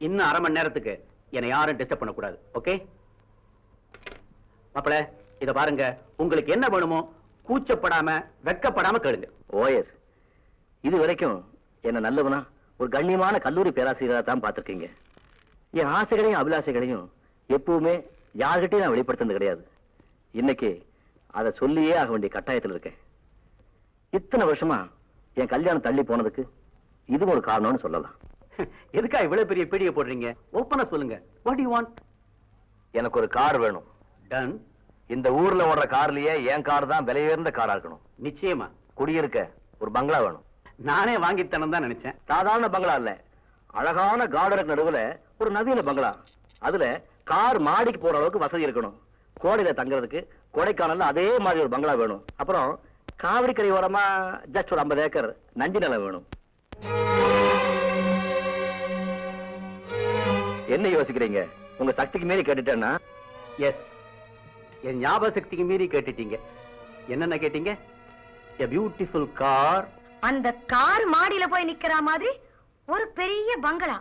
இன்னும் அரை மணி நேரத்துக்கு என்னை யாரும் டிஸ்டர்ப் பண்ணக்கூடாது. ஓகே மாப்பிள, இத பாருங்க, உங்களுக்கு என்ன வேணுமோ கூச்சப்படாம வெக்கப்படாம கேளுங்க. ஓஎஸ், இது வரைக்கும் என்ன நல்லவனா ஒரு கண்ணியமான கல்லூரி பேராசிரியராக தான் பார்த்திருக்கீங்க. என் ஆசைகளையும் அபிலாசைகளையும் எப்பவுமே யார்கிட்டையும் நான் வெளிப்படுத்தினது கிடையாது. இன்னைக்கு அதை சொல்லியே ஆக வேண்டிய கட்டாயத்தில் இருக்கேன். இத்தனை வருஷமா என் கல்யாணம் தள்ளி போனதுக்கு இது ஒரு காரணம்னு சொல்லலாம். எதுக்கா இவ்வளவு பெரிய பீடியை போடுறீங்க? ஓப்பனா சொல்லுங்க. What do you want? எனக்கு ஒரு கார் வேணும். டன். இந்த ஊர்ல ஓடுற கார்லயே என் கார் தான் விலை உயர்ந்த காரா இருக்கணும். நிச்சயமா. குடியிருக்க ஒரு பங்களா வேணும். நானே வாங்கித்தனம் தான் நினைச்சேன். சாதாரண பங்களா இல்ல, அழகான கார்டனுக்கு நடுவுல ஒரு நவீன பங்களா. அதுல கார் மாடிக்கு போற அளவுக்கு வசதி இருக்கணும். கோடையில தங்குறதுக்கு கொடைக்கானல்ல அதே மாதிரி ஒரு பங்களா வேணும். அப்புறம் காவிரி கரை ஓரமா ஜஸ்ட் ஒரு 50 ஏக்கர் நஞ்சு நிலம் வேணும். என்ன யோசிக்கிறீங்க? உங்க சக்திக்கு மீறி கேட்டுட்டேன்னா? எஸ், என் ஞாபக சக்திக்கு மீறி கேட்டுட்டீங்க. என்னென்ன கேட்டீங்க? a beautiful car. அந்த கார் மாடியில போய் நிக்கிற மாதிரி ஒரு பெரிய பங்களா,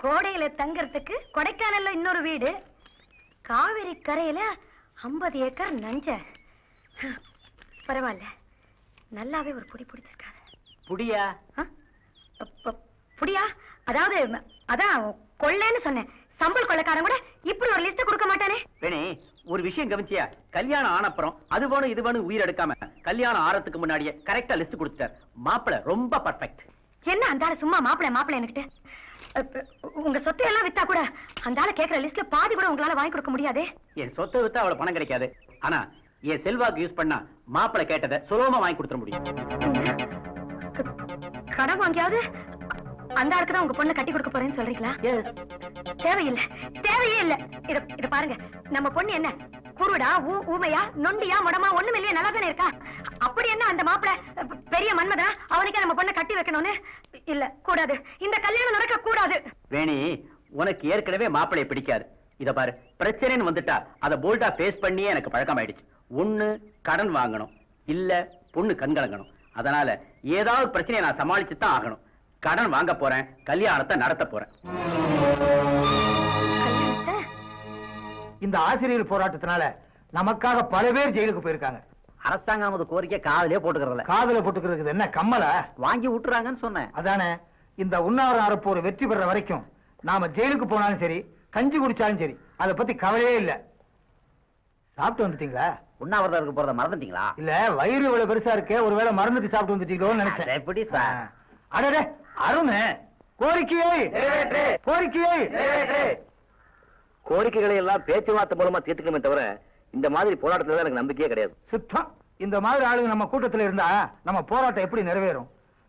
கோடையில தங்கறதுக்கு கொடைக்கானல்ல இன்னொரு வீடு, காவிரி கரையில 50 ஏக்கர் நஞ்ச. பரவாயில்ல, நல்லாவே ஒரு புடி பிடிச்சிருக்காரு. புடியா? புடியா? அதாவது அதான் கொள்ளைன்னு சொன்னேன். சம்பள் கொள்ளைக்காரன் கூட இப்படி ஒரு லிஸ்ட் கொடுக்க மாட்டானே. வேணே, ஒரு விஷயம் கவனிச்சியா? கல்யாணம் ஆனப்புறம் அது வேணும் இது வேணும் உயிர் எடுக்காம கல்யாணம் ஆறதுக்கு முன்னாடியே கரெக்டா லிஸ்ட் கொடுத்தார். மாப்பிளை ரொம்ப பர்ஃபெக்ட். என்ன அந்த ஆளு சும்மா மாப்பிளை என்கிட்ட? உங்க சொத்தை எல்லாம் வித்தா கூட அந்த ஆளு கேட்கிற லிஸ்ட்ல பாதி கூட உங்களால வாங்கி கொடுக்க முடியாதே. என் சொத்தை வித்தா அவ்வளவு பணம் கிடைக்காது. ஆனா என் செல்வாக்கு யூஸ் பண்ணா மாப்பிளை கேட்டதை சுலபமா வாங்கி கொடுத்துட முடியும். கடன் வாங்கியாவது அந்த ஆளுக்கு தான் உங்க பொண்ணை கட்டி கொடுக்க போறேன்னு சொல்றீங்களா? தேவையே இல்ல. இத பாருங்க, நம்ம பொண்ணு என்ன குருடா, ஊமையா, நொண்டியா, முடமா, ஒண்ணும் இல்லையா, நல்லா தானே இருக்கா? அப்படி என்ன அந்த மாப்பிள பெரிய மன்மதா? அவனுக்கே நம்ம பொண்ணை கட்டி வைக்கணும்னு? இல்ல, கூடாது. இந்த கல்யாணம் நடக்க கூடாது. வேணி, உனக்கு ஏற்கனவே மாப்பிளைய பிடிக்காது. இத பாரு, பிரச்சனைன்னு வந்துட்டா அதை போல்டா பேஸ் பண்ணியே எனக்கு பழக்கம் ஆயிடுச்சு. ஒண்ணு கடன் வாங்கணும், இல்ல பொண்ணு கண்கலங்கணும். அதனால ஏதாவது பிரச்சனையை நான் சமாளிச்சு தான் ஆகணும். கடன் வாங்க போறேன், கல்யாணத்தை நடத்த போறேன். இந்த ஆசிரியர் போராட்டத்தினால நமக்காக பல பேர் ஜெயிலுக்கு போயிருக்காங்க. அரசாங்கம் நமது கோரிக்கை காதலே போட்டுக்கிறதுல. காதல போட்டுக்கிறது என்ன கம்மல வாங்கி விட்டுறாங்கன்னு சொன்னேன். அதானே, இந்த உண்ணாவிரத அறப்போர் வெற்றி பெற வரைக்கும் நாம ஜெயிலுக்கு போனாலும் சரி, கஞ்சி குடிச்சாலும் சரி, அதை பத்தி கவலையே இல்ல. சாப்பிட்டு வந்துட்டீங்களா? உண்ணாவிரதம் இருக்க போறத மறந்துட்டீங்களா? இல்ல, வயிறு இவ்வளவு பெருசா இருக்கே, ஒருவேளை மறந்துட்டு சாப்பிட்டு வந்துட்டீங்களோன்னு நினைச்சேன். எப்படி சார்? அடடே அருண், கோரிக்கைகளை எல்லாம் பேச்சுவார்த்தை மூலமா தீர்த்துக்கணுமே தவிர இந்த மாதிரி போராட்டத்துல எனக்கு நம்பிக்கையே கிடையாது. சுத்தம். இந்த மாதிரி ஆளுங்க நம்ம கூட்டத்துல இருந்தா நம்ம போராட்டம் எப்படி நிறைவேறும்?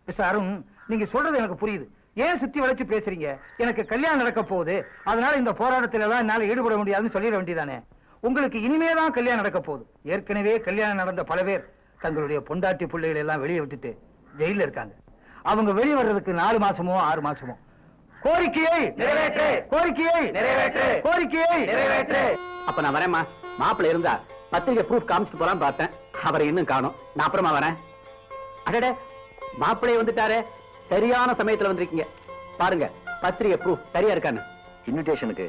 மிஸ்டர் அருண், நீங்க சொல்றது எனக்கு புரியுது. ஏன் சுத்தி வளைச்சு பேசுறீங்க? எனக்கு கல்யாணம் நடக்க போகுது, அதனால இந்த போராட்டத்துல எல்லாம் என்னால ஈடுபட முடியாதுன்னு சொல்லிட வேண்டியதானே. உங்களுக்கு இனிமேதான் கல்யாணம் நடக்க போகுது. ஏற்கனவே கல்யாணம் நடந்த பல பேர் தங்களுடைய பொண்டாட்டி பிள்ளைகளை எல்லாம் வெளியே விட்டுட்டு ஜெயில இருக்காங்க. அவங்க வெளியே வர்றதுக்கு 4 மாசமோ 6 மாசமோ. கோரிக்கையை நிறைவேற்று, கோரிக்கையை நிறைவேற்று, கோரிக்கையை நிறைவேற்று. அப்ப நான் வரேம்மா. மாப்பிள்ளை இருந்தா பத்திரிகை ப்ரூஃப் காமிச்சிட்டு போலாம் பார்த்தேன். அவரை இன்னும் காணோம். நான் அப்புறமா வரேன். அடடே, மாப்பிள்ளை வந்துட்டாரே, சரியான சமயத்துல வந்திருக்கீங்க. பாருங்க பத்திரிகை ப்ரூஃப் சரியா இருக்கான்னு. இன்விடேஷனுக்கு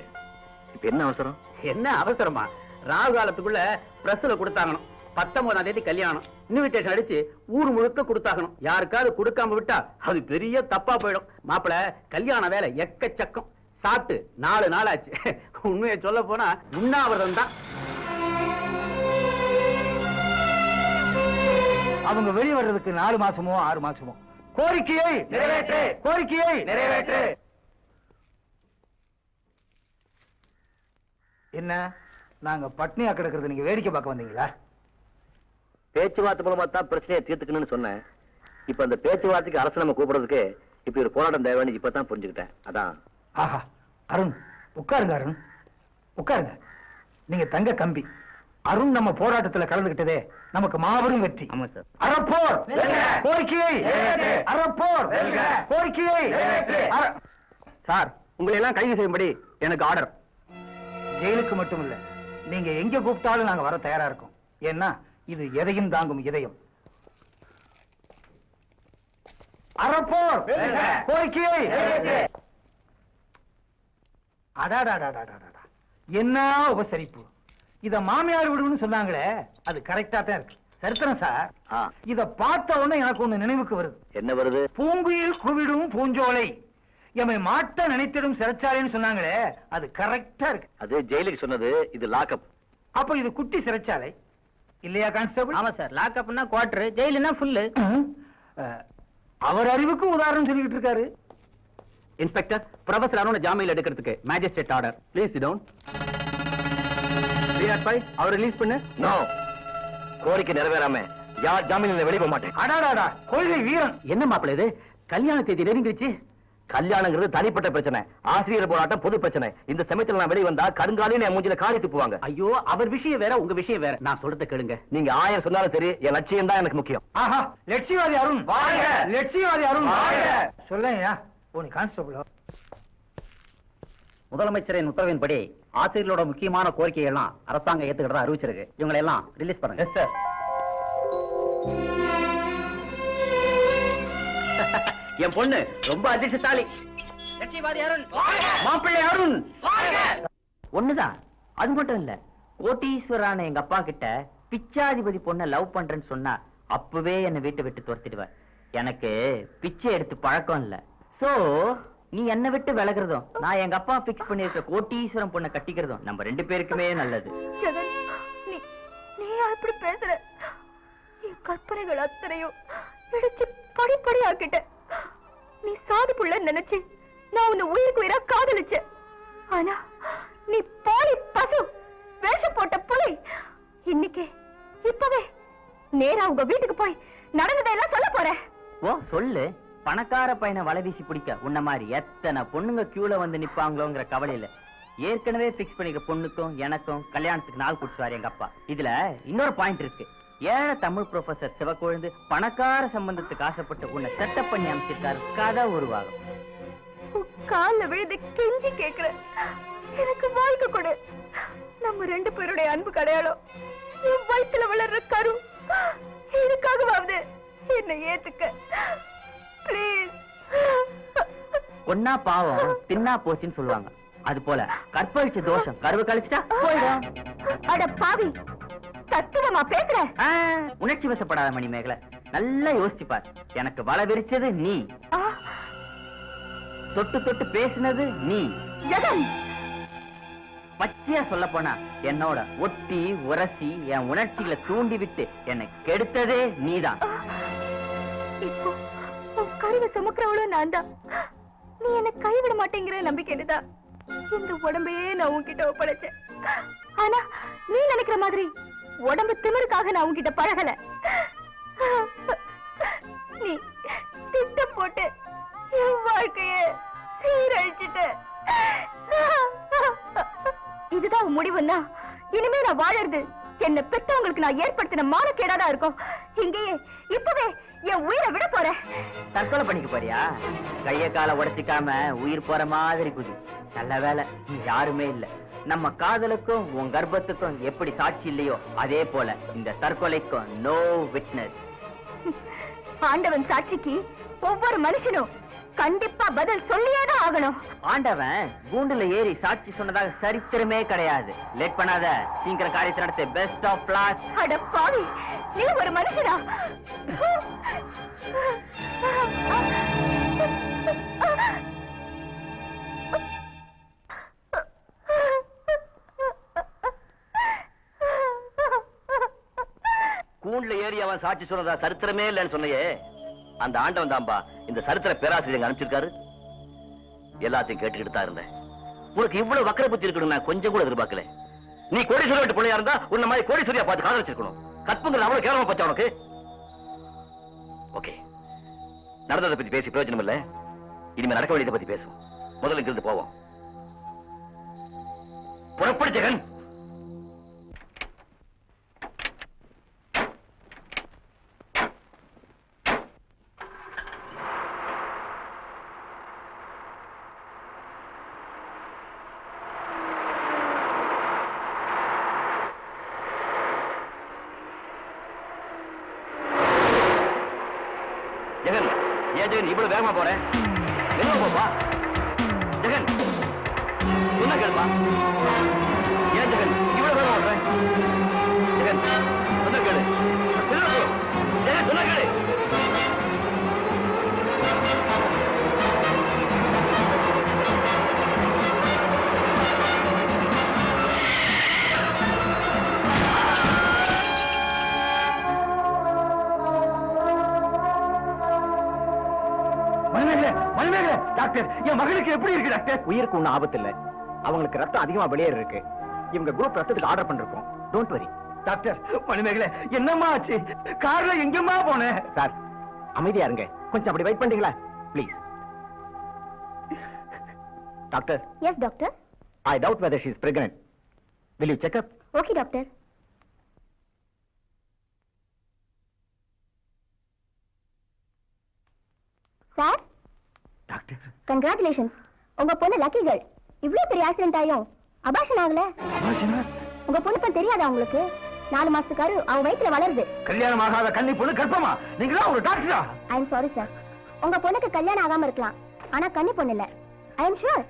இப்ப என்ன அவசரம்? என்ன அவசரமா? ராகு காலத்துக்குள்ள பிரஸ்ல கொடுத்தாங்கணும். 19ஆம் தேதி கல்யாணம். இன்விடேஷன் அடிச்சு ஊர் முழுக்க கொடுத்தாகணும். யாருக்காவது கொடுக்காம விட்டா அது பெரிய தப்பா போயிடும். மாப்பிள கல்யாண வேலை எக்கச்சக்கம். சாப்பிட்டு 4 நாள் ஆச்சு. உண்மையை சொல்ல போனா உண்ணாவிரதம் தான். அவங்க வெளியே வர்றதுக்கு 4 மாசமோ 6 மாசமோ. கோரிக்கையை நிறைவேற்று, கோரிக்கையை நிறைவேற்று. என்ன, நாங்க பட்னியா கிடக்கிறது நீங்க வேடிக்கை பார்க்க வந்தீங்களா? பேச்சுவார்த்தை மூலமா தான் பிரச்சனையை தீர்த்துக்கணும்னு சொன்னேன். இப்ப அந்த பேச்சுவார்த்தைக்கு அரசு நம்ம கூப்பிடுறதுக்கு இப்படி ஒரு போராட்டம் தேவைன்னு இப்பதான் புரிஞ்சுக்கிட்டேன். அதான். ஆஹா, அருண் உட்காருங்க. அருண் உட்காருங்க. நீங்க தங்க கம்பி. அருண் நம்ம போராட்டத்துல கலந்துகிட்டதே நமக்கு மாபெரும் வெற்றி. ஆமா சார். அறப்போர் கோரிக்கையை, அறப்போர் கோரிக்கையை. சார், உங்களை எல்லாம் கைது செய்யும்படி எனக்கு ஆர்டர். ஜெயிலுக்கு மட்டும் இல்ல, நீங்க எங்க கூப்பிட்டாலும் நாங்க வர தயாரா இருக்கோம். ஏன்னா இது எதையும் தாங்கும் இதயம். அறப்போர் கோரிக்கையை. அடாடாடாடாடாடா, என்ன உபசரிப்பு! இத மாமியார் விடுன்னு சொன்னாங்களே, அது கரெக்டா தான் இருக்கு. சரித்திரம் சார். இத பார்த்த உடனே எனக்கு ஒண்ணு நினைவுக்கு வருது. என்ன வருது? பூங்குயில் குவிடும் பூஞ்சோலை, எமை மாட்ட நினைத்திடும் சிறைச்சாலைன்னு சொன்னாங்களே, அது கரெக்டா இருக்கு. அது ஜெயிலுக்கு சொன்னது, இது லாக்அப். அப்ப இது குட்டி சிறைச்சாலை இல்லையா கான்ஸ்டபிள்? ஆமா சார், லாக்அப்னா குவார்டர், ஜெயிலுனா ஃபுல்லு. அவர் அறிவுக்கு உதாரணம் சொல்லிக்கிட்டு இருக்காரு. இன்ஸ்பெக்டர், ப்ரொஃபசர் அருண் ஜாமீன் எடுக்கிறதுக்கு magistrate order. Please sit down. அவர் ரிலீஸ் பண்ணு. நோ, கோரிக்கை நிறைவேறாம யார் ஜாமீன்ல வெளியே போக மாட்டேன். அடாடாடா, கொள்கை வீரன்! என்ன மாப்பிள்ள இது? கல்யாண தேதி நெருங்கிடுச்சு. கல்யாணங்கிறது தனிப்பட்ட பிரச்சனை, ஆசிரியர் போராட்டம் பொது பிரச்சனை. இந்த சமயத்துல நான் வெளியே வந்தா கருங்காலையும் என் மூஞ்சில காரி துப்புவாங்க. ஐயோ, அவர் விஷயம் வேற, உங்க விஷயம் வேற. நான் சொல்றத கேளுங்க. நீங்க 1000 சொன்னாலும் சரி, என் லட்சியம் தான் எனக்கு முக்கியம். ஆஹா, லட்சியவாதி அருண் வாழ்க! லட்சியவாதி அருண் வாழ்க! சொல்லையா போனி கான்ஸ்டபிள். முதலமைச்சரின் உத்தரவின்படி ஆசிரியர்களோட முக்கியமான கோரிக்கைகள் எல்லாம் அரசாங்கம் ஏத்துக்கிறதா அறிவிச்சிருக்கு. இவங்களை எல்லாம் ரிலீஸ் பண்ணுங்க. Yes sir. என் பொண்ணு ரொம்ப அதிர்ஷ்டசாலி. லட்சியவாதி அருண், மாப்பிள்ளை அருண் ஒண்ணுதான். அது மட்டும் இல்ல, கோட்டீஸ்வரான எங்க அப்பா கிட்ட பிச்சாதிபதி பொண்ண லவ் பண்றேன்னு சொன்னா அப்பவே என்ன வீட்டை விட்டு துரத்திடுவேன். எனக்கு பிச்சை எடுத்து பழக்கம் இல்ல. சோ நீ என்ன விட்டு விலகுறதும், நான் எங்க அப்பா பிக்ஸ் பண்ணிருக்க கோட்டீஸ்வரம் பொண்ணை கட்டிக்கிறதும் நம்ம 2 பேருக்குமே நல்லது. ஜெகன், நீ அப்படி பேசுற? என் கற்பனைகள் அத்தனையும் இடிச்சு படிப்படி ஆக்கிட்ட. நீ சாதி புள்ள நினைச்சு நான் உன்னை உயிருக்கு உயிரா காதலிச்சேன். ஆனா நீ போலி பசு, வேஷம் போட்ட புலி. இன்னைக்கு இப்பவே நேரா உங்க வீட்டுக்கு போய் நடந்ததையெல்லாம் சொல்ல போறேன். ஓ சொல்லு. பணக்கார பையனை வலை வீசி பிடிக்க உன்ன மாதிரி எத்தனை பொண்ணுங்க கியூல வந்து நிப்பாங்களோங்கிற கவலையில ஏற்கனவே பிக்ஸ் பண்ணிக்க பொண்ணுக்கும் எனக்கும் கல்யாணத்துக்கு நாள் குடிச்சுவாரு எங்க அப்பா. இதுல இன்னொரு பாயிண்ட் இருக்கு. ஏழை தமிழ் ப்ரொஃபசர் சிவக்கொழுந்து பணக்கார சம்பந்தத்துக்கு ஆசைப்பட்டு உன்னை செட்டப் பண்ணி அமைச்சிருக்காரு. கதை உருவாகும். கால விழுது கெஞ்சி கேக்குற, எனக்கு வாழ்க்கை கொடு. நம்ம 2 பேருடைய அன்பு கடையாளம் என் வயிற்றுல வளர்ற கரு. இதுக்காகவாவது என்னை ஏத்துக்க பிளீஸ். ஒன்னா பாவம் தின்னா போச்சுன்னு சொல்லுவாங்க. அது போல கற்பழிச்ச தோஷம் கருவு கழிச்சுட்டா போயிடும். அட பாவி, தத்துவமா பேசுற? உணர்ச்சி வசப்படாத மணிமேகலை, நல்லா யோசிச்சுப்பார். எனக்கு வலை விரிச்சது நீ, தொட்டு தொட்டு பேசினது நீ. ஜெகன், பச்சையா சொல்ல போனா என்னோட ஒட்டி உரசி என் உணர்ச்சிகளை தூண்டி விட்டு என்னை கெடுத்ததே நீதான். இப்போ உன் கருவை சுமக்கிறவளும் நான் தான். நீ என்ன கைவிட மாட்டேங்கிற நம்பிக்கையில்தான் இந்த உடம்பையே நான் உன்கிட்ட ஒப்படைச்சேன். ஆனா நீ நினைக்கிற மாதிரி உடம்பு திமிருக்காக நான் உன்கிட்ட பழகல. நீ திட்டம் போட்டு என் வாழ்க்கைய சீரழிச்சிட்ட. இதுதான் உன் முடிவுன்னா இனிமே நான் வாழறது என்ன பெற்றவங்களுக்கு நான் ஏற்படுத்தின மானக்கேடாதான் இருக்கும். இங்கேயே இப்பவே என் உயிரை விட போறேன். தற்கொலை பண்ணிக்க போறியா? கைய கால உடைச்சிக்காம உயிர் போற மாதிரி குதி. நல்ல வேலை நீ யாருமே இல்ல. நம்ம காதலுக்கும் உன் கர்ப்பத்துக்கும் எப்படி சாட்சி இல்லையோ அதே போல இந்த தற்கொலைக்கும் நோ விட்னஸ். ஆண்டவன் சாட்சிக்கு ஒவ்வொரு மனுஷனும் கண்டிப்பா பதில் சொல்லியேதான் ஆகணும். ஆண்டவன் கூண்டுல ஏறி சாட்சி சொன்னதாக சரித்திரமே கிடையாது. லேட் பண்ணாத, சீக்கிரம் காரியத்தை நடத்த. Best of luck. அட பாவி, நீ ஒரு மனுஷனா? கூண்டுல ஏறி அவன் சாட்சி சொன்னதா சரித்திரமே இல்லைன்னு சொன்னையே, அந்த ஆண்டவன் தான்பா இந்த சரித்திர பேராசிரியர் அனுப்பிச்சிருக்காரு. எல்லாத்தையும் கேட்டுக்கிட்டு தான் இருந்தேன். உனக்கு இவ்வளவு வக்கர புத்தி இருக்கணும் நான் கொஞ்சம் கூட எதிர்பார்க்கல. நீ கோடீஸ்வரர் வீட்டு பிள்ளையா இருந்தா உன்ன மாதிரி கோடீஸ்வரியா பார்த்து காதல் வச்சிருக்கணும். கற்புங்கிறது அவ்வளவு கேவலமா போச்சா உனக்கு? ஓகே, நடந்ததை பத்தி பேசி பிரயோஜனம் இல்ல. இனிமே நடக்க வேண்டியதை பத்தி பேசுவோம். முதல்ல இங்கிருந்து போவோம். புறப்படு ஜெகன். ஜெகன், ஏன் ஜெகன் இவ்வளவு வேகமா போறேன்? மெதுவா போப்பா. ஜெகன், என்ன ஏன் ஜெகன் இவ்வளவு வேலை ஓடுறேன்? ஜெகன் சொன்ன கேளு. ஜெகன் சொன்ன கேளு. டாக்டர், என் மகளுக்கு எப்படி இருக்கு டாக்டர்? உயிருக்கு ஒன்னும் ஆபத்து இல்ல. அவங்களுக்கு ரத்தம் அதிகமா வெளியேற இருக்கு. இவங்க குரூப் ரத்தத்துக்கு ஆர்டர் பண்ணிருக்கோம். Don't worry. டாக்டர், மணிமேகலை என்னம்மா ஆச்சு? கார்ல எங்கம்மா போன? சார் அமைதியா இருங்க. கொஞ்சம் அப்படி வெயிட் பண்றீங்களா please? Doctor. Yes doctor. I doubt whether she is pregnant. Will you check up? Okay doctor. Sir. Doctor. Congratulations. உங்க பொண்ணு லக்கி கேர்ள். இவ்வளவு பெரிய ஆக்சிடென்ட் ஆயும் அபார்ஷன் ஆகல. உங்க பொண்ணு தான் தெரியாதா உங்களுக்கு? 4 மாசத்துக்காரு அவ வயித்துல வளருது. கல்யாணம் ஆகாத கன்னி பொண்ணு கர்ப்பமா? நீங்களா ஒரு டாக்டரா? I am sorry sir. உங்க பொண்ணுக்கு கல்யாணம் ஆகாம இருக்கலாம், ஆனா கன்னி பொண்ணு இல்ல. I am sure.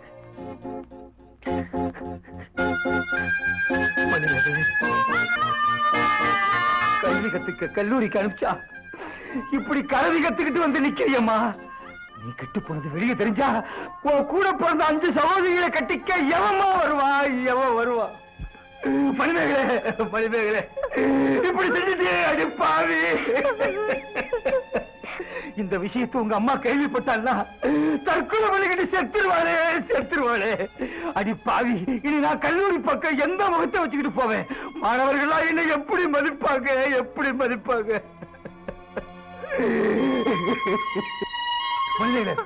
கல்வி கத்துக்க கல்லூரிக்கு அனுப்பிச்சா இப்படி கல்வி கத்துக்கிட்டு வந்து நிக்கிறியம்மா. நீ கெட்டு போனது வெளியே தெரிஞ்சா உன் கூட பிறந்த 5 சகோதரிகளை கட்டிக்க எவமா வருவா? எவன் வருவா? மணிமேகலை, மணிமேகலை இப்படி செஞ்சுட்டே அடிப்பாவி. இந்த விஷயத்தை உங்க அம்மா கேள்விப்பட்டாள்னா தற்கொலை பண்ணிக்கிட்டு செத்துருவாளே, செத்துருவாளே. அடிப்பாவி, இனி நான் கல்லூரி பக்கம் எந்த முகத்தை வச்சுக்கிட்டு போவேன்? மாணவர்களா என்ன எப்படி மதிப்பாங்க, எப்படி மதிப்பாங்க?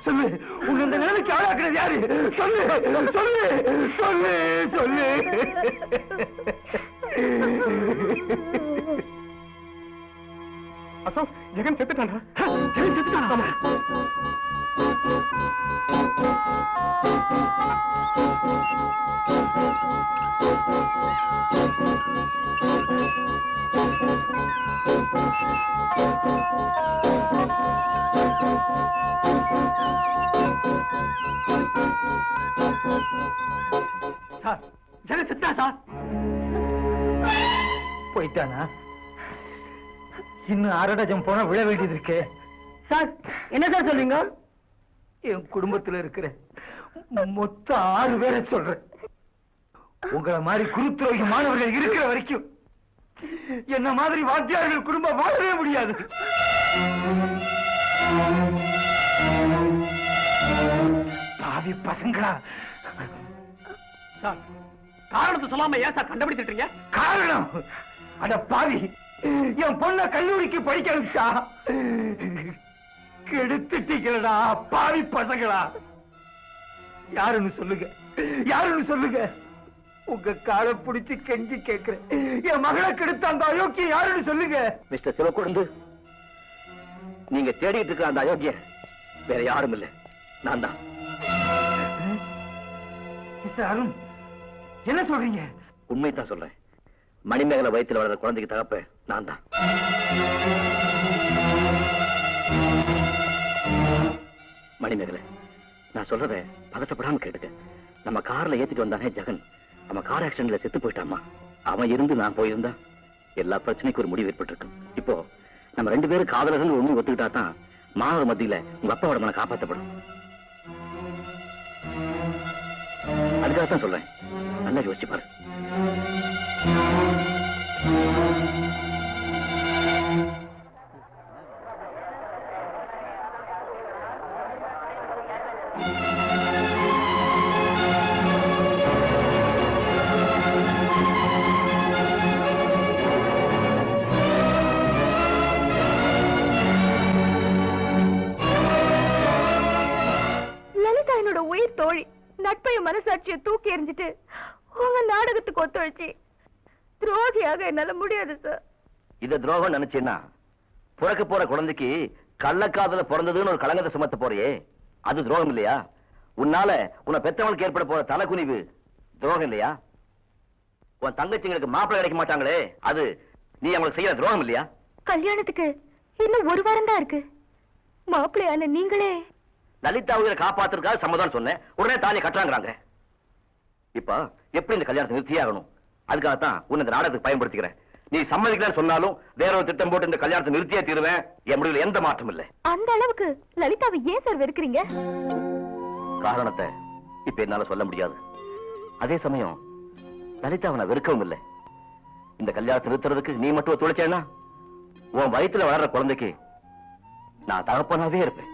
சொல்லு, உங்க இந்த நிலைமைக்கு ஆளாக்குறது யாரு? சொல்லு சொல்லு சொல்லு சொல்லு. அசோக், ஜெகன் செத்துட்டான். ஜெகன் செத்துட்டான். சார், ஜெகன் செத்தா சார். போயிட்டானா? இன்னும் 1/2 டஜன் போனா விழ வேண்டியது இருக்கு. சார், என்ன சார் சொல்றீங்க? என் குடும்பத்துல இருக்கிற மொத்தம் 6 பேரை சொல்றேன். உங்களை மாதிரி குருத்துரோகி மாணவர்கள் இருக்கிற வரைக்கும் என்ன மாதிரி வாத்தியார்கள் குடும்பம் வாழவே முடியாது. பாவி பசங்களா. சார், காரணத்தை சொல்லாம ஏன் சார் கண்டுபிடிச்சிட்டீங்க? காரணம்? அட பாவி, என் பொண்ண கல்லூரிக்கு படிக்க அனுப்பிச்சா கெடுத்துட்டீங்களா பாவி பசங்களா. யாருன்னு சொல்லுங்க, யாருன்னு சொல்லுங்க. உங்க காலை பிடிச்சு கெஞ்சி கேட்கிறேன். என் மகளை கெடுத்த அந்த அயோக்கிய யாருன்னு சொல்லுங்க. மிஸ்டர் சிவக்கொழுந்து, நீங்க தேடிட்டு இருக்கிற அந்த அயோக்கிய வேற யாரும் இல்ல, நான் தான். மிஸ்டர் அருண், என்ன சொல்றீங்க? உண்மைதான் சொல்றேன். மணிமேகலை வயித்துல வளர்ற குழந்தைக்கு தகப்ப நான் தான். மணிமேகலை, நான் சொல்றத பதட்டப்படாம கேட்டுக்க. நம்ம கார்ல ஏத்திட்டு வந்தானே ஜெகன், அவன் கார் ஆக்சிடென்ட்ல செத்து போயிட்டாமா. அவன் இருந்து நான் போயிருந்தா எல்லா பிரச்சனைக்கும் ஒரு முடிவு ஏற்பட்டிருக்கு. இப்போ நம்ம 2 பேரும் காதலர்கள் ஒண்ணு ஒத்துக்கிட்டா தான் மாணவர் மத்தியில உங்க அப்பாவோட மன காப்பாற்றப்படும். அதுக்காகத்தான் சொல்றேன், நல்லா யோசிச்சு பாரு. லலிதா என்னோட உயிர் தோழி. நட்பைய மனசாட்சியை தூக்கி எறிஞ்சிட்டு உங்க நாடகத்துக்கு ஒத்துழைச்சி துரோகியாக என்னால முடியாது சார். இத துரோகம் நினைச்சேன்னா பிறக்க போற குழந்தைக்கு கள்ளக்காதல பிறந்ததுன்னு ஒரு களங்கத்தை சுமத்த போறியே, அது துரோகம் இல்லையா? உன்னால உன்னை பெற்றவங்களுக்கு ஏற்பட போற தலைக்குனிவு துரோகம் இல்லையா? உன் தங்கச்சிங்களுக்கு மாப்பிள்ளை கிடைக்க மாட்டாங்களே, அது நீ அவங்களுக்கு செய்யற துரோகம் இல்லையா? கல்யாணத்துக்கு இன்னும் 1 வாரம் தான் இருக்கு. மாப்பிள்ளையான நீங்களே லலிதா உயிரை காப்பாத்துறதுக்காக சம்மதம் சொன்னேன், உடனே தாலி கட்டுறாங்கிறாங்க. இப்ப எப்படி இந்த கல்யாணத்தை நிறுத்தியே ஆகணும். அதுக்காகத்தான் உன்னை இந்த நாடகத்துக்கு பயன்படுத்திக்கிறேன். நீ சம்மதிக்கலன்னு சொன்னாலும் வேற ஒரு திட்டம் போட்டு இந்த கல்யாணத்தை நிறுத்தியே தீருவேன். என் முடிவில் எந்த மாற்றம் இல்லை. அந்த அளவுக்கு லலிதாவை ஏன் சார் வெறுக்கிறீங்க? காரணத்தை இப்ப என்னால சொல்ல முடியாது. அதே சமயம் லலிதாவை நான் வெறுக்கவும் இல்லை. இந்த கல்யாணத்தை நிறுத்துறதுக்கு நீ மட்டும் ஒத்துழைச்சேன்னா உன் வயித்துல வளர்ற குழந்தைக்கு நான் தகப்பனாவே இருப்பேன்.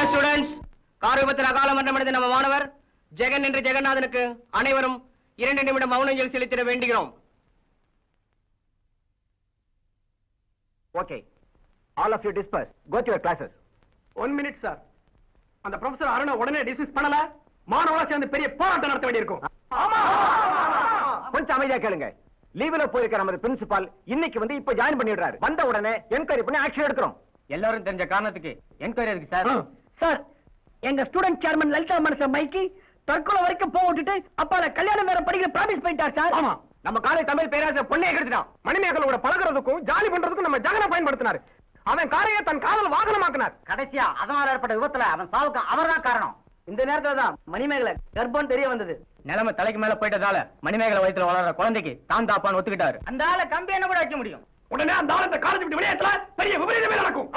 ஸ்டூடெண்ட்ஸ், கார் விபத்தில் அகால மரணமடைந்த நம்ம மாணவர் ஜெகன் என்று ஜெகநாதனுக்கு அனைவரும் 2 நிமிடம் மௌனஞ்சலி செலுத்திட வேண்டுகிறோம். Okay, all of you disperse, go to your classes. 1 minute sir. அந்த ப்ரொஃபசர் அருணை உடனே டிஸ்மிஸ் பண்ணல, மாணவர்களா சேர்ந்து பெரிய போராட்டம் நடத்த வேண்டியிருக்கும். கொஞ்சம் அமைதியா கேளுங்க. லீவ்ல போயிருக்கிற நம்ம பிரின்சிபால் இன்னைக்கு வந்து இப்ப ஜாயின் பண்ணிடுறாரு. வந்த உடனே என்கொயரி பண்ணி ஆக்ஷன் எடுக்கிறோம். எல்லாரும் தெரிஞ்ச காரணத்துக்கு என்கொயரி இருக்கு சார். சார், எங்க ஸ்டூடெண்ட் சேர்மன் லலிதா மனச மைக்கி தற்கொலை வரைக்கும் போக விட்டுட்டு அப்பால கல்யாணம் வேற படிக்கிற ப்ராமிஸ் பண்ணிட்டார் சார். ஆமா, நம்ம காலை தமிழ் பேராசிரியர் பொண்ணே கெடுத்துட்டான். மணிமேகலோட பழகுறதுக்கும் ஜாலி பண்றதுக்கும் நம்ம ஜகனை பயன்படுத்தினாரு. அவன் காரையை தன் காதல் வாகனமாக்கினார். கடைசியா அதனால ஏற்பட்ட விபத்துல அவன் சாவுக்கு அவர்தான் காரணம். இந்த நேரத்துல தான் மணிமேகலை கர்ப்பம் தெரிய வந்தது. நிலைமை தலைக்கு மேல போயிட்டதால மணிமேகலை வயித்துல வளர்ற குழந்தைக்கு தான் தாப்பான்னு ஒத்துக்கிட்டாரு. அந்த ஆளை கம்பி என்ன கூட வைக்க முடியும். உடனே அந்த ஆள் இந்த காலேஜ் விட்டு வெளியேற்றல பெரிய விபரீதமே நடக்கும்.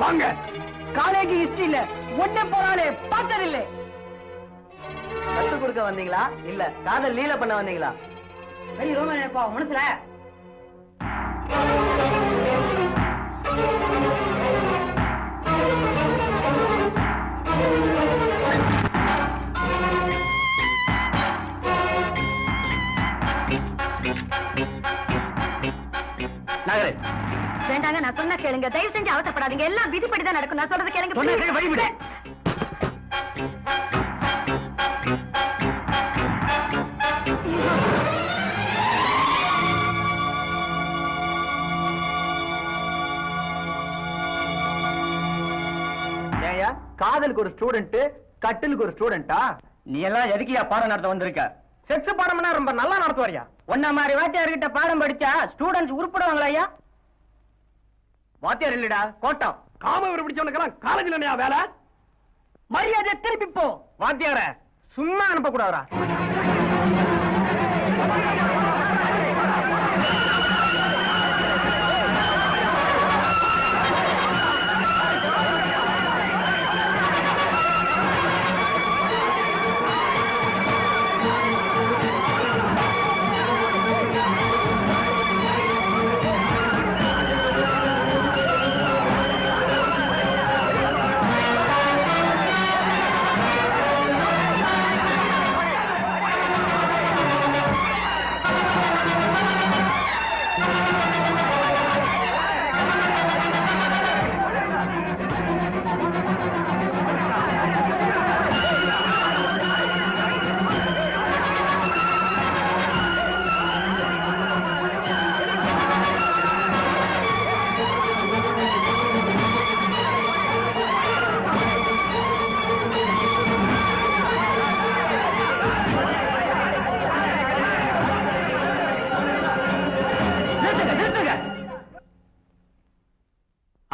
வாங்க, காலேஜ் ஹிஸ்டரியில ஒண்ணே போறாலே பார்த்ததில்லை. கத்து கொடுக்க வந்தீங்களா இல்ல காதல் லீல பண்ண வந்தீங்களா? வெளிய ரோமன் நினைப்பா மனசுல. நாகரே, வேண்டாங்க, நான் சொன்ன கேளுங்க. தயவு செஞ்சு அவசரப்படாதீங்க. எல்லாம் விதிப்படிதான் நடக்கும். நான் சொல்றது கேளுங்க. சொன்ன வழிவிடு. ஏயா, காதலுக்கு ஒரு ஸ்டூடெண்ட், கட்டிலுக்கு ஒரு ஸ்டூடெண்டா? நீ எல்லாம் எதுக்கியா பாடம் நடத்த வந்திருக்க? செக்ஸ் பாடம்னா ரொம்ப நல்லா நடத்துவாரியா? ஒன்ன மாதிரி வாத்தியார்கிட்ட பாடம் படிச்சா ஸ்டூடெண்ட்ஸ் உருப்படுவாங்களா ஐயா? வாத்தியார் இல்லடா, கோட்டம். காம இவர் பிடிச்சவனுக்கெல்லாம் காலேஜ்ல என்னையா வேலை? மரியாதை திருப்பி போ. வாத்தியார சும்மா அனுப்ப கூடாதா?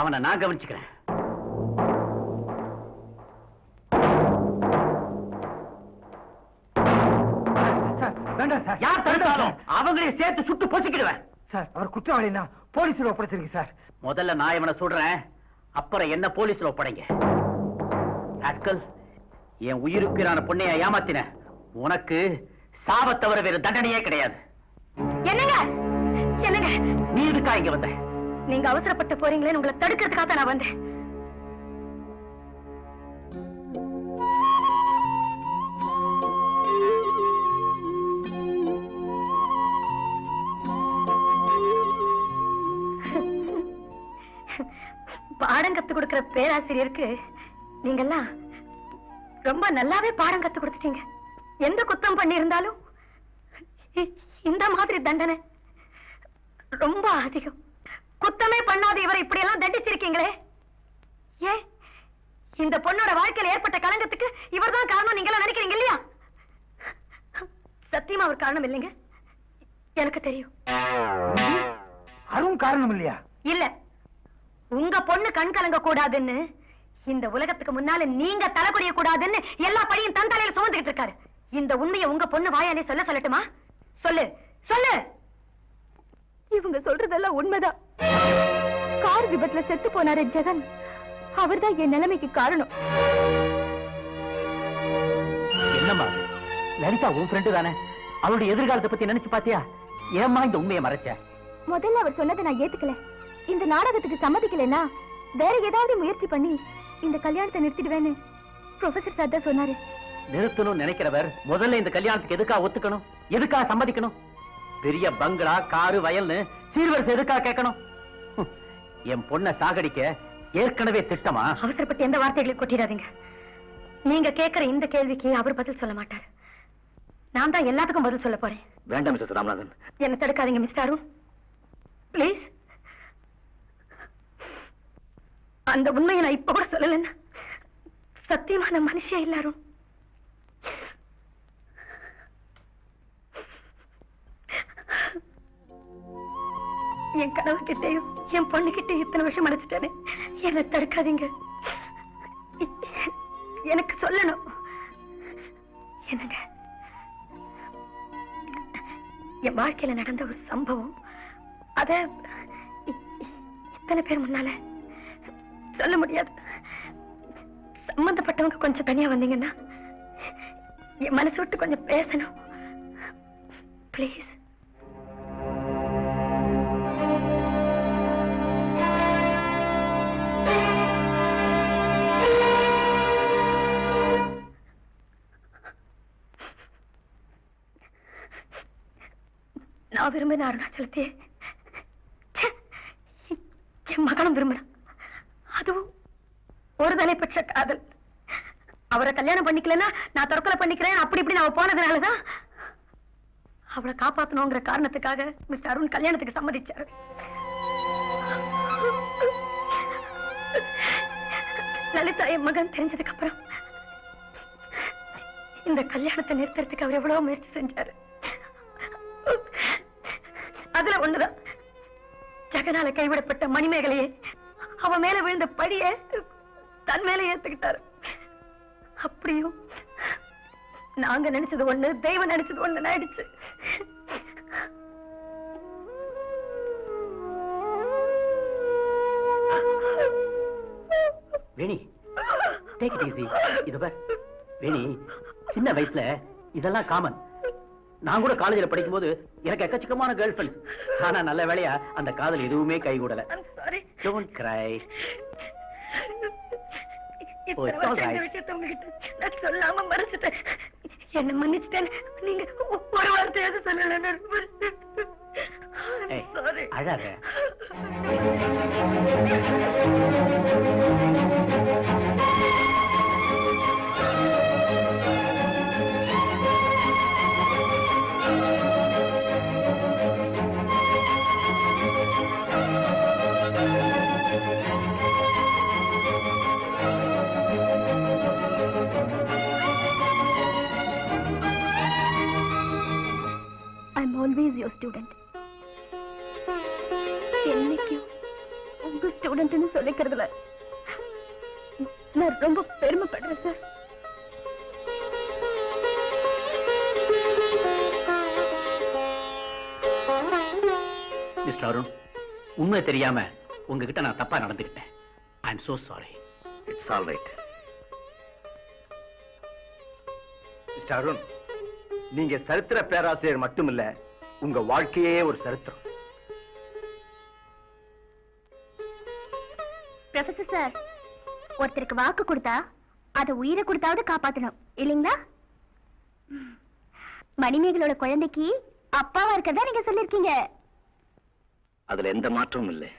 அவனை நான் கவனிச்சுக்கிறேன். வேண்டாம் சார். யார் தடுத்தாலும் அவங்களையும் சேர்த்து சுட்டு பொசுக்கிடுவேன். சார், அவர் குற்றவாளினா போலீஸ்ல ஒப்படைச்சிருங்க சார். முதல்ல நான் இவனை சொல்றேன், அப்புறம் என்ன போலீஸ்ல ஒப்படைங்க. ராஸ்கல், என் உயிருக்குறான பொண்ணைய ஏமாத்தின உனக்கு சாவ தவிர வேற தண்டனையே கிடையாது. என்னங்க என்னங்க, நீ இதுக்கா இங்க வந்த? நீங்க அவசரப்பட்டு போறீங்களேன்னு உங்களை தடுக்கிறதுக்காக நான் வந்தேன். பாடம் கத்து கொடுக்கிற பேராசிரியருக்கு நீங்கெல்லாம் ரொம்ப நல்லாவே பாடம் கத்து கொடுத்துட்டீங்க. எந்த குத்தம் பண்ணி இருந்தாலும் இந்த மாதிரி தண்டனை ரொம்ப அதிகம். குத்தமே பண்ணாத இவரை இப்படி எல்லாம் தண்டிச்சிருக்கீங்களே. ஏன் இந்த பொண்ணோட வாழ்க்கையில ஏற்பட்ட களங்கத்துக்கு இவர்தான் காரணம் நீங்க எல்லாம் நினைக்கிறீங்க இல்லையா? சத்தியமா அவர் காரணம் இல்லைங்க, எனக்கு தெரியும். அருண் காரணம் இல்லையா? இல்ல, உங்க பொண்ணு கண் கலங்க கூடாதுன்னு இந்த உலகத்துக்கு முன்னால நீங்க தலை குடிய கூடாதுன்னு எல்லா பழியும் தன் தலையில சுமந்துகிட்டு இருக்காரு. இந்த உண்மையை உங்க பொண்ணு வாயாலே சொல்லட்டுமா? சொல்லு சொல்லு. இவங்க சொல்றதெல்லாம் உண்மைதான். கார் விபத்துல செத்து போனாரு ஜெகன், அவர்தான் என் நிலைமைக்கு காரணம். என்னம்மா லலிதா உன் ஃப்ரெண்டு தானே, அவளுடைய எதிர்காலத்தை பத்தி நினைச்சு பாத்தியா? ஏம்மா இந்த உண்மையை மறைச்ச? முதல்ல அவர் சொன்னதை நான் ஏத்துக்கல. இந்த நாடகத்துக்கு சம்மதிக்கலன்னா வேற ஏதாவது முயற்சி பண்ணி இந்த கல்யாணத்தை நிறுத்திடுவேன்னு ப்ரொஃபசர் சார் தான் சொன்னாரு. நிறுத்தணும் நினைக்கிறவர் முதல்ல இந்த கல்யாணத்துக்கு எதுக்கா ஒத்துக்கணும், எதுக்கா சம்மதிக்கணும்? பெரிய பங்களா காரு வயல்னு சீர்வரிசை எதுக்கா கேட்கணும்? என் பொண்ணை சாகடிக்க ஏற்கனவே திட்டமா? அவசரப்பட்டு எந்த வார்த்தைகளை கொட்டிடாதீங்க. நீங்க கேட்கிற இந்த கேள்விக்கு அவர் பதில் சொல்ல மாட்டார். நான் தான் எல்லாத்துக்கும் பதில் சொல்ல போறேன். வேண்டாம் மிஸ்டர் ராமநாதன். என்ன தடுக்காதீங்க மிஸ்டர் அருண், பிளீஸ். அந்த உண்மையை நான் இப்ப கூட சொல்லலன்னா சத்தியமான மனுஷியா இல்ல அருண். என் கனவு கிட்டையும் என் பொண்ணு கிட்ட இத்தனை வருஷம் அடைச்சிட்டேனே, என்ன தடுக்காதீங்க. எனக்கு சொல்லணும். என்னங்க, என் வாழ்க்கையில நடந்த ஒரு சம்பவம், அத இத்தனை பேர் முன்னால சொல்ல முடியாது. சம்பந்தப்பட்டவங்க கொஞ்சம் தனியா வந்தீங்கன்னா என் மனசு விட்டு கொஞ்சம் பேசணும் பிளீஸ். நான் விரும்பின அருணாச்சலத்தையே என் மகனும் விரும்பினான். அதுவும் ஒரு தலை பெற்ற காதல். அவரை கல்யாணம் பண்ணிக்கலன்னா நான் தற்கொலை பண்ணிக்கிறேன் அப்படி இப்படி நான் போனதுனாலதான் அவளை காப்பாத்தணுங்கிற காரணத்துக்காக மிஸ்டர் அருண் கல்யாணத்துக்கு சம்மதிச்சாரு. லலிதா என் மகன் தெரிஞ்சதுக்கு அப்புறம் இந்த கல்யாணத்தை நிறுத்துறதுக்கு அவர் எவ்வளவு முயற்சி செஞ்சாரு. அதுல ஒண்ணுதான், ஜெகனால கைவிடப்பட்ட மணிமேகலையே அவன் மேல விழுந்த படிய தன் மேல ஏத்துக்கிட்டாரு. அப்படியும் நாங்க நினைச்சது ஒண்ணு, தெய்வம் நினைச்சது ஒண்ணு ஆயிடுச்சு. வேணி, take it easy. இது பார் வேணி, சின்ன வயசுல இதெல்லாம் காமன். நான் கூட காலேஜ்ல படிக்கும் போது எனக்கு எக்கச்சக்கமான கேர்ள் ஃப்ரெண்ட்ஸ். ஆனா நல்ல வேளையா அந்த காதல் எதுவுமே கைகூடல. Don't cry. சொல்லாம மறைச்சிட்டேன், என்ன மன்னிச்சிட்டேன். நீங்க ஒரு வார்த்தையாவது சொல்லல. அழாத. I'm always your student. என்னைக்கும் உங்க ஸ்டூடெண்ட்னு சொல்லிக்கிறதுல நான் ரொம்ப பெருமைப்படுறேன் சார். மிஸ்டர் அருண், உண்மை தெரியாம உங்ககிட்ட நான் தப்பா நடந்துக்கிட்டேன். I am so sorry. It's all right. Mister Arun, நீங்க சரித்திர பேராசிரியர் மட்டுமில்ல, உங்க வாழ்க்கையே ஒரு சரித்திரம். ப்ரொஃபசர் சார், ஒருத்தருக்கு வாக்கு கொடுத்தா அதை உயிரை கொடுத்தாவது காப்பாத்தணும் இல்லைங்களா? மணிமேகலோட குழந்தைக்கு அப்பாவா இருக்கதா நீங்க சொல்லிருக்கீங்க. அதுல எந்த மாற்றமும் இல்லை.